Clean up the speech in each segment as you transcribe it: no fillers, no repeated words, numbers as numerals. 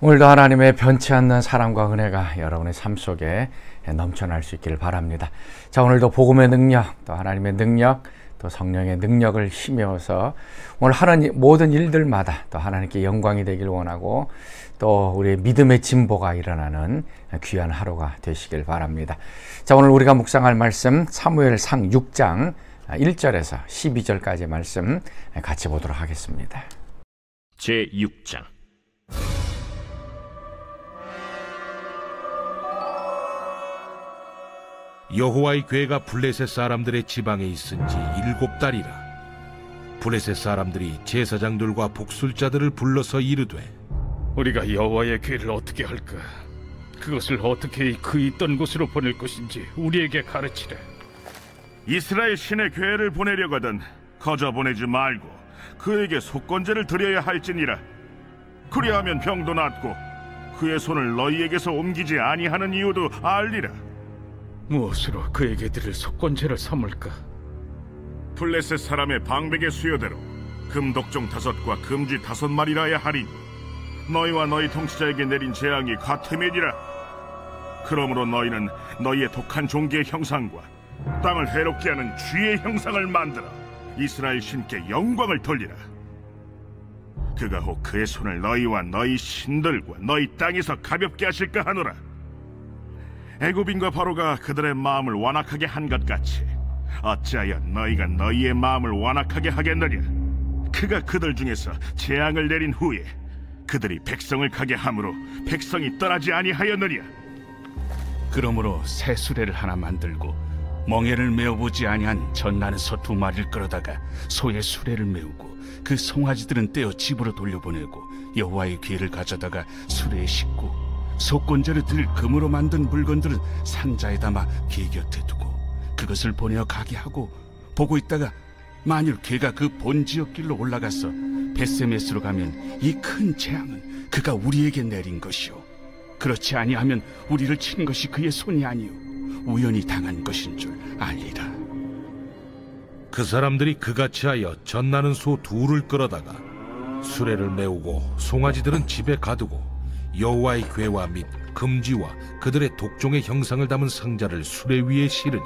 오늘도 하나님의 변치 않는 사랑과 은혜가 여러분의 삶 속에 넘쳐날 수 있기를 바랍니다. 자, 오늘도 복음의 능력, 또 하나님의 능력, 또 성령의 능력을 힘입어서 오늘 하는 모든 일들마다 또 하나님께 영광이 되길 원하고, 또 우리의 믿음의 진보가 일어나는 귀한 하루가 되시길 바랍니다. 자, 오늘 우리가 묵상할 말씀 사무엘상 6장 1절에서 12절까지의 말씀 같이 보도록 하겠습니다. 제6장. 여호와의 궤가 블레셋 사람들의 지방에 있은 지 7달이라. 블레셋 사람들이 제사장들과 복술자들을 불러서 이르되, 우리가 여호와의 궤를 어떻게 할까? 그것을 어떻게 그 있던 곳으로 보낼 것인지 우리에게 가르치래. 이스라엘 신의 궤를 보내려거든 거저 보내지 말고 그에게 속건제를 드려야 할지니라. 그리하면 병도 낫고 그의 손을 너희에게서 옮기지 아니하는 이유도 알리라. 무엇으로 그에게 드릴 속건제를 삼을까? 블레셋 사람의 방백의 수요대로 금독종 5과 금쥐 5마리라야 하리니 너희와 너희 통치자에게 내린 재앙이 같음이니라. 그러므로 너희는 너희의 독한 종기의 형상과 땅을 해롭게 하는 쥐의 형상을 만들어 이스라엘 신께 영광을 돌리라. 그가 혹 그의 손을 너희와 너희 신들과 너희 땅에서 가볍게 하실까 하노라. 애굽인과 바로가 그들의 마음을 완악하게 한 것 같이 어찌하여 너희가 너희의 마음을 완악하게 하겠느냐? 그가 그들 중에서 재앙을 내린 후에 그들이 백성을 가게 함으로 백성이 떠나지 아니하였느냐? 그러므로 새 수레를 하나 만들고 멍에를 메어보지 아니한 젖나는 소 2마리를 끌어다가 소의 수레를 메우고 그 송아지들은 떼어 집으로 돌려보내고 여호와의 궤를 가져다가 수레에 싣고 속건제를 드릴 금으로 만든 물건들은 상자에 담아 궤 곁에 두고 그것을 보내어 가게 하고, 보고 있다가 만일 궤가 그 본 지역길로 올라가서 벳세메스로 가면 이 큰 재앙은 그가 우리에게 내린 것이요, 그렇지 아니하면 우리를 친 것이 그의 손이 아니요 우연히 당한 것인 줄 알리라. 그 사람들이 그같이 하여 젖나는 소 2를 끌어다가 수레를 메우고 송아지들은 집에 가두고 여호와의 궤와 및 금지와 그들의 독종의 형상을 담은 상자를 수레 위에 실으니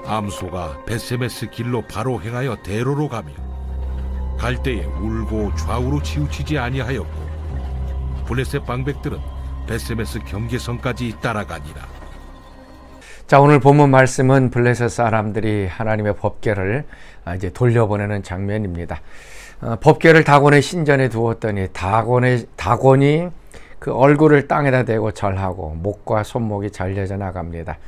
암소가 벳세메스 길로 바로 행하여 대로로 가며 갈 때에 울고 좌우로 치우치지 아니하였고, 블레셋 방백들은 벳세메스 경계선까지 따라가니라. 자, 오늘 본문 말씀은 블레셋 사람들이 하나님의 법궤를 이제 돌려보내는 장면입니다. 법궤를 다곤의 신전에 두었더니 다곤이 그 얼굴을 땅에다 대고 절하고 목과 손목이 잘려져 나갑니다.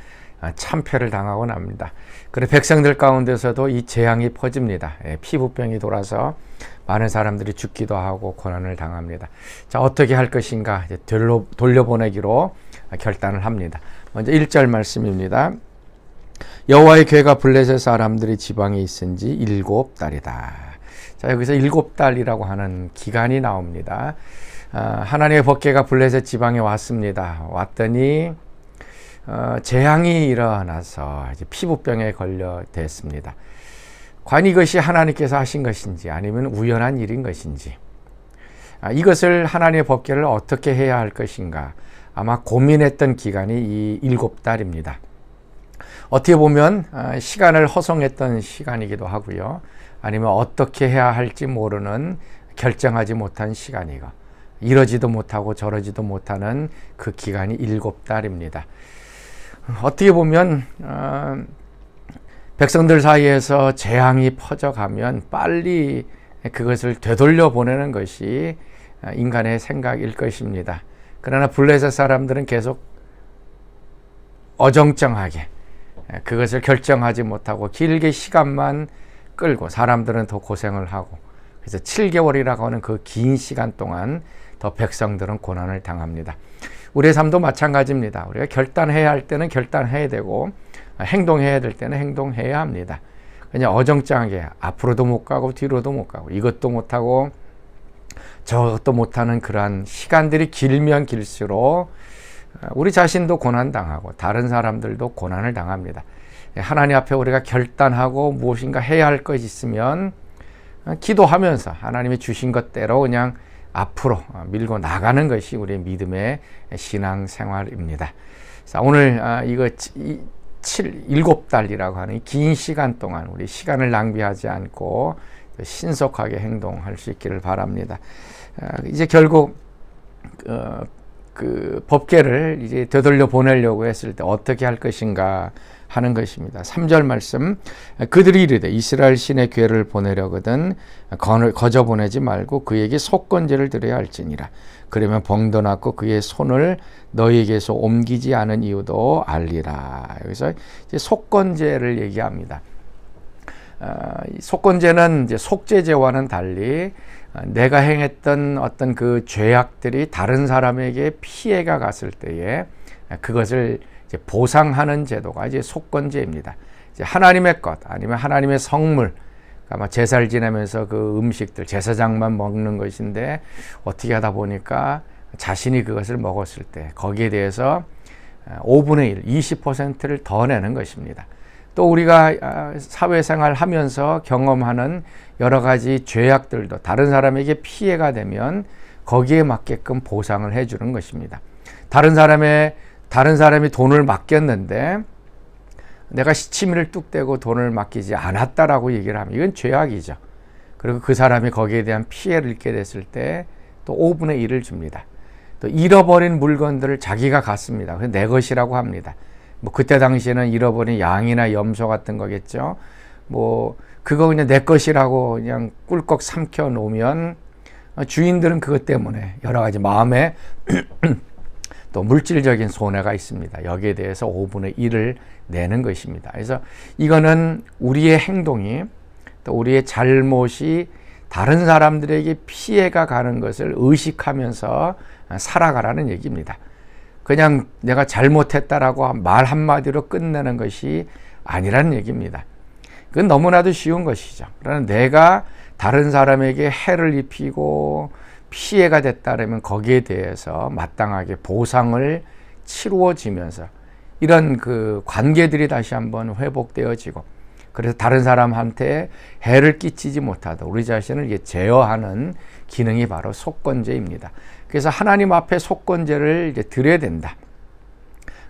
참패를 당하고 납니다. 그리고 백성들 가운데서도 이 재앙이 퍼집니다. 피부병이 돌아서 많은 사람들이 죽기도 하고 고난을 당합니다. 자, 어떻게 할 것인가? 이제 돌려보내기로 결단을 합니다. 먼저 1절 말씀입니다. 여호와의 궤가 블레셋 사람들이 지방에 있은 지 7달이다. 자, 여기서 7달이라고 하는 기간이 나옵니다. 하나님의 법궤가 블레셋 지방에 왔습니다. 왔더니 재앙이 일어나서 이제 피부병에 걸려댔습니다. 과연 이것이 하나님께서 하신 것인지 아니면 우연한 일인 것인지, 이것을 하나님의 법궤를 어떻게 해야 할 것인가 아마 고민했던 기간이 이 7달입니다. 어떻게 보면 시간을 허송했던 시간이기도 하고요, 아니면 어떻게 해야 할지 모르는 결정하지 못한 시간이고, 이러지도 못하고 저러지도 못하는 그 기간이 7달입니다. 어떻게 보면 백성들 사이에서 재앙이 퍼져가면 빨리 그것을 되돌려 보내는 것이 인간의 생각일 것입니다. 그러나 블레셋 사람들은 계속 어정쩡하게 그것을 결정하지 못하고 길게 시간만 끌고 사람들은 더 고생을 하고, 그래서 7개월이라고 하는 그 긴 시간 동안 더 백성들은 고난을 당합니다. 우리의 삶도 마찬가지입니다. 우리가 결단해야 할 때는 결단해야 되고 행동해야 될 때는 행동해야 합니다. 그냥 어정쩡하게 앞으로도 못 가고 뒤로도 못 가고 이것도 못하고 저것도 못하는 그러한 시간들이 길면 길수록 우리 자신도 고난당하고 다른 사람들도 고난을 당합니다. 하나님 앞에 우리가 결단하고 무엇인가 해야 할 것이 있으면 기도하면서 하나님이 주신 것대로 그냥 앞으로 밀고 나가는 것이 우리의 믿음의 신앙생활입니다. 자, 오늘 이거 7달이라고 하는 긴 시간 동안 우리 시간을 낭비하지 않고 신속하게 행동할 수 있기를 바랍니다. 이제 결국 그 법궤를 이제 되돌려 보내려고 했을 때 어떻게 할 것인가 하는 것입니다. 3절 말씀, 그들이 이르되 이스라엘 신의 궤를 보내려거든 거저 보내지 말고 그에게 속건제를 드려야 할지니라. 그러면 병도 낫고 그의 손을 너희에게서 옮기지 않은 이유도 알리라. 여기서 이제 속건제를 얘기합니다. 속건제는 이제 속죄제와는 달리 내가 행했던 어떤 그 죄악들이 다른 사람에게 피해가 갔을 때에 그것을 이제 보상하는 제도가 이제 속건제입니다. 이제 하나님의 것 아니면 하나님의 성물, 아마 제사를 지내면서 그 음식들 제사장만 먹는 것인데 어떻게 하다 보니까 자신이 그것을 먹었을 때 거기에 대해서 5분의 1, 20%를 더 내는 것입니다. 또 우리가 사회생활 하면서 경험하는 여러 가지 죄악들도 다른 사람에게 피해가 되면 거기에 맞게끔 보상을 해주는 것입니다. 다른 사람이 돈을 맡겼는데 내가 시치미를 뚝 떼고 돈을 맡기지 않았다라고 얘기를 하면 이건 죄악이죠. 그리고 그 사람이 거기에 대한 피해를 입게 됐을 때 또 5분의 1을 줍니다. 또 잃어버린 물건들을 자기가 갖습니다. 그래서 내 것이라고 합니다. 뭐 그때 당시에는 잃어버린 양이나 염소 같은 거겠죠. 뭐 그거 그냥 내 것이라고 그냥 꿀꺽 삼켜 놓으면 주인들은 그것 때문에 여러 가지 마음에 또 물질적인 손해가 있습니다. 여기에 대해서 5분의 1을 내는 것입니다. 그래서 이거는 우리의 행동이 또 우리의 잘못이 다른 사람들에게 피해가 가는 것을 의식하면서 살아가라는 얘기입니다. 그냥 내가 잘못했다라고 말 한마디로 끝내는 것이 아니라는 얘기입니다. 그건 너무나도 쉬운 것이죠. 그러나 내가 다른 사람에게 해를 입히고 피해가 됐다면 거기에 대해서 마땅하게 보상을 치루어지면서 이런 그 관계들이 다시 한번 회복되어지고 그래서 다른 사람한테 해를 끼치지 못하도록 우리 자신을 이제 제어하는 기능이 바로 속건제입니다. 그래서 하나님 앞에 속건제를 이제 드려야 된다.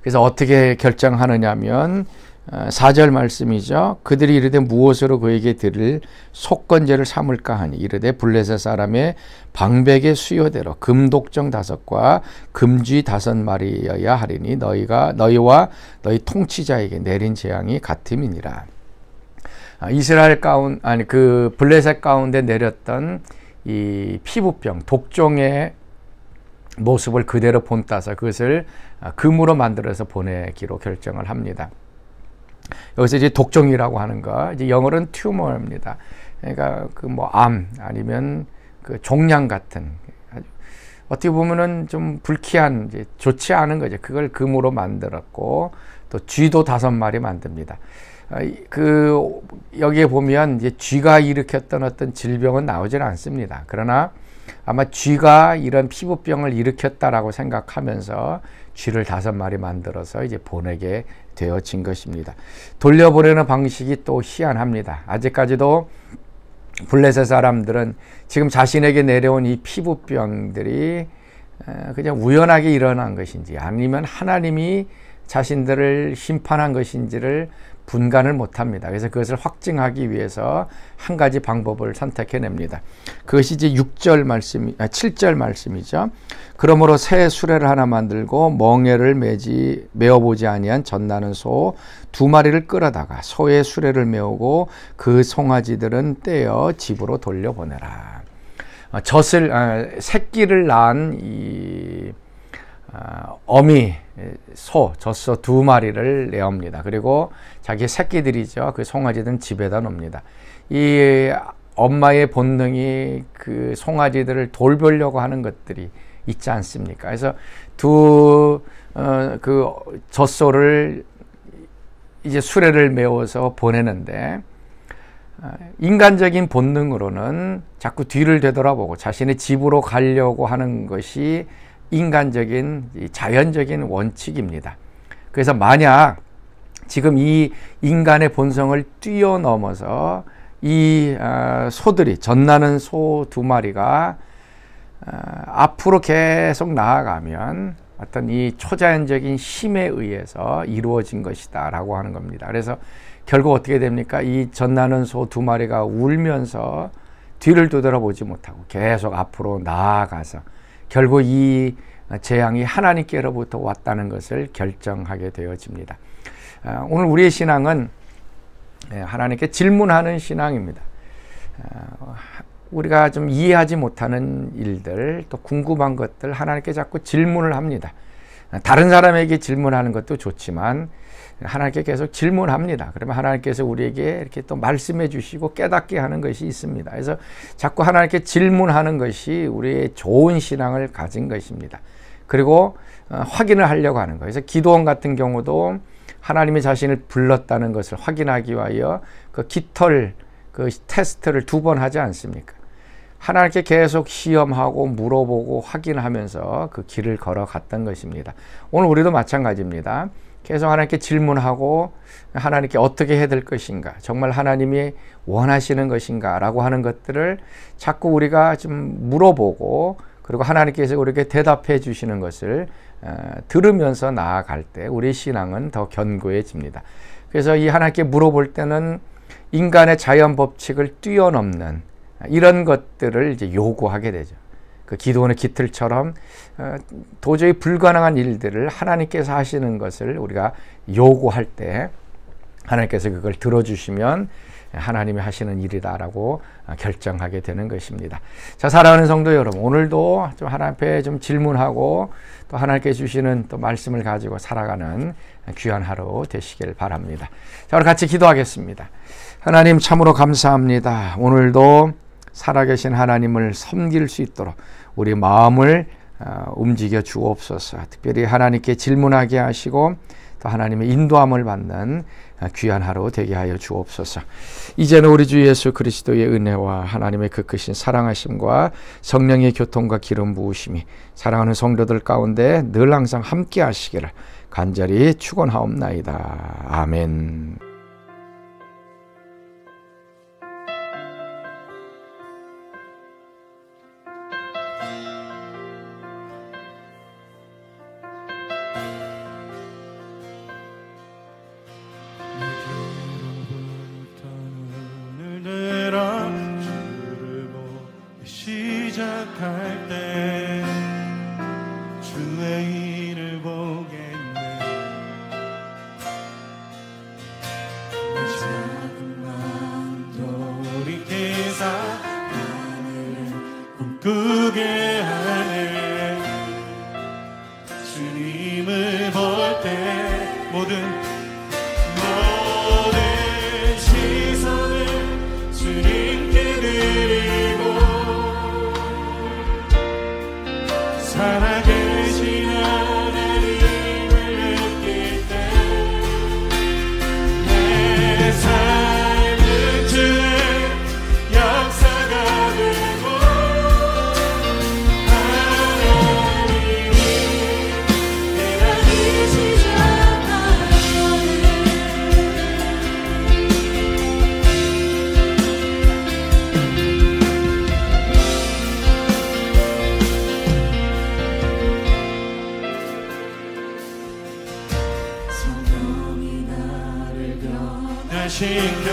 그래서 어떻게 결정하느냐면 4절 말씀이죠. 그들이 이르되 무엇으로 그에게 드릴 속건제를 삼을까 하니 이르되 블레셋 사람의 방백의 수요대로 금독정 5과 금쥐 5마리여야 하리니 너희와 너희 통치자에게 내린 재앙이 같음이니라. 이스라엘 그 블레셋 가운데 내렸던 이 피부병 독종의 모습을 그대로 본따서 그것을 금으로 만들어서 보내기로 결정을 합니다. 여기서 이제 독종이라고 하는 거, 이제 영어로는 튜머입니다. 그러니까 그 뭐 암 아니면 그 종양 같은 어떻게 보면은 좀 불쾌한 이제 좋지 않은 거죠. 그걸 금으로 만들었고 또 쥐도 5마리 만듭니다. 그 여기에 보면 이제 쥐가 일으켰던 어떤 질병은 나오질 않습니다. 그러나 아마 쥐가 이런 피부병을 일으켰다라고 생각하면서 쥐를 5마리 만들어서 이제 보내게 되어진 것입니다. 돌려보내는 방식이 또 희한합니다. 아직까지도 블레셋 사람들은 지금 자신에게 내려온 이 피부병들이 그냥 우연하게 일어난 것인지 아니면 하나님이 자신들을 심판한 것인지를 분간을 못합니다. 그래서 그것을 확증하기 위해서 한 가지 방법을 선택해냅니다. 그것이 이제 7절 말씀이죠. 그러므로 새 수레를 하나 만들고 멍에를 메어보지 아니한 젖나는 소 2마리를 끌어다가 소의 수레를 메우고 그 송아지들은 떼어 집으로 돌려보내라. 새끼를 낳은 이 어미 젖소 2마리를 내옵니다. 그리고 자기 새끼들이죠. 그 송아지들은 집에다 놓습니다. 이 엄마의 본능이 그 송아지들을 돌보려고 하는 것들이 있지 않습니까? 그래서 그 젖소를 이제 수레를 메워서 보내는데 인간적인 본능으로는 자꾸 뒤를 되돌아보고 자신의 집으로 가려고 하는 것이 인간적인 자연적인 원칙입니다. 그래서 만약 지금 이 인간의 본성을 뛰어넘어서 이 소들이 젖나는 소 2마리가 앞으로 계속 나아가면 어떤 이 초자연적인 힘에 의해서 이루어진 것이다 라고 하는 겁니다. 그래서 결국 어떻게 됩니까? 이 젖나는 소 두 마리가 울면서 뒤를 되돌아보지 못하고 계속 앞으로 나아가서 결국 이 재앙이 하나님께로부터 왔다는 것을 결정하게 되어집니다. 오늘 우리의 신앙은 하나님께 질문하는 신앙입니다. 우리가 좀 이해하지 못하는 일들, 또 궁금한 것들 하나님께 자꾸 질문을 합니다. 다른 사람에게 질문하는 것도 좋지만 하나님께 계속 질문합니다. 그러면 하나님께서 우리에게 이렇게 또 말씀해 주시고 깨닫게 하는 것이 있습니다. 그래서 자꾸 하나님께 질문하는 것이 우리의 좋은 신앙을 가진 것입니다. 그리고 확인을 하려고 하는 거예요. 그래서 기도원 같은 경우도 하나님이 자신을 불렀다는 것을 확인하기 위하여 그 깃털 그 테스트를 2번 하지 않습니까? 하나님께 계속 시험하고 물어보고 확인하면서 그 길을 걸어갔던 것입니다. 오늘 우리도 마찬가지입니다. 계속 하나님께 질문하고 하나님께 어떻게 해야 될 것인가, 정말 하나님이 원하시는 것인가 라고 하는 것들을 자꾸 우리가 좀 물어보고, 그리고 하나님께서 우리에게 대답해 주시는 것을 들으면서 나아갈 때 우리 신앙은 더 견고해집니다. 그래서 이 하나님께 물어볼 때는 인간의 자연 법칙을 뛰어넘는 이런 것들을 이제 요구하게 되죠. 그 기도원의 깃털처럼 도저히 불가능한 일들을 하나님께서 하시는 것을 우리가 요구할 때 하나님께서 그걸 들어주시면 하나님이 하시는 일이다라고 결정하게 되는 것입니다. 자, 사랑하는 성도 여러분, 오늘도 좀 하나님 앞에 좀 질문하고 또 하나님께 주시는 또 말씀을 가지고 살아가는 귀한 하루 되시길 바랍니다. 자, 우리 같이 기도하겠습니다. 하나님 참으로 감사합니다. 오늘도 살아계신 하나님을 섬길 수 있도록 우리 마음을 움직여 주옵소서. 특별히 하나님께 질문하게 하시고 또 하나님의 인도함을 받는 귀한 하루 되게 하여 주옵소서. 이제는 우리 주 예수 그리스도의 은혜와 하나님의 그 크신 사랑하심과 성령의 교통과 기름 부으심이 사랑하는 성도들 가운데 늘 항상 함께 하시기를 간절히 축원하옵나이다. 아멘. 시작할 때 주의 일을 보겠네. 내 작은 마음 돌이켜서 하늘을 꿈꾸게 하네. 주님을 볼 때 모든 시선을 주님께 드리고 살아계신 하나님을 느낄 때 내 삶은 주의 역사가 되고 하나님이 대단히 시작한 성령이 나를 변화시켜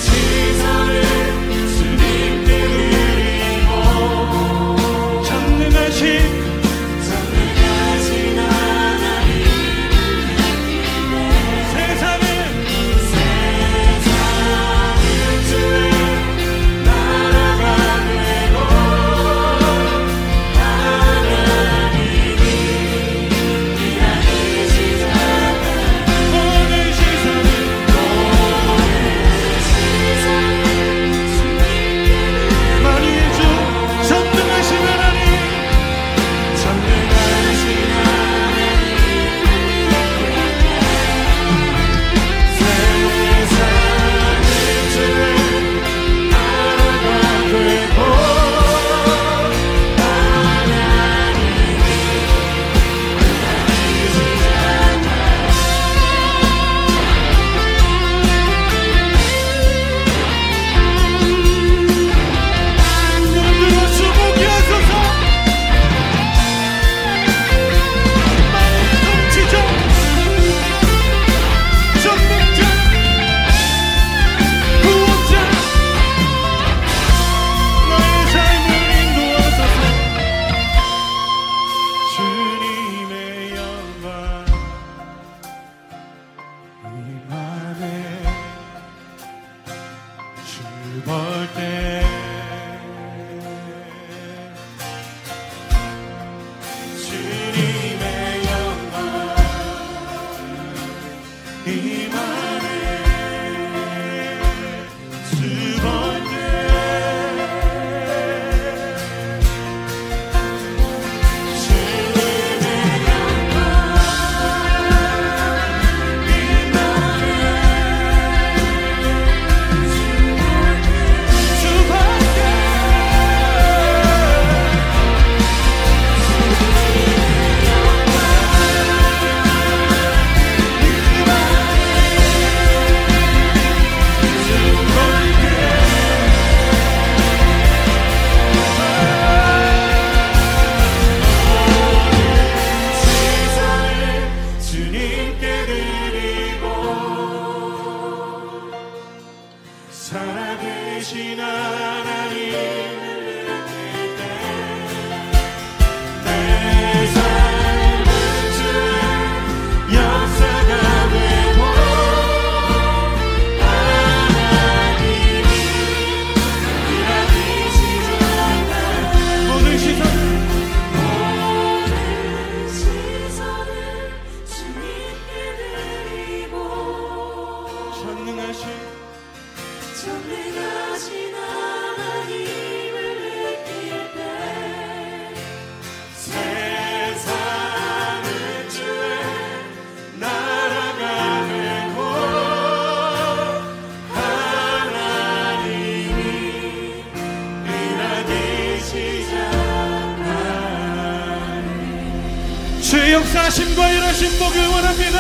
시선을 주님께 드리고 전능하신 하나님을 느낄 때 세상은 주의 나라가 되고 하나님이 일하기 시작하네. 주의 역사하심과 일하심 복을 원합니다.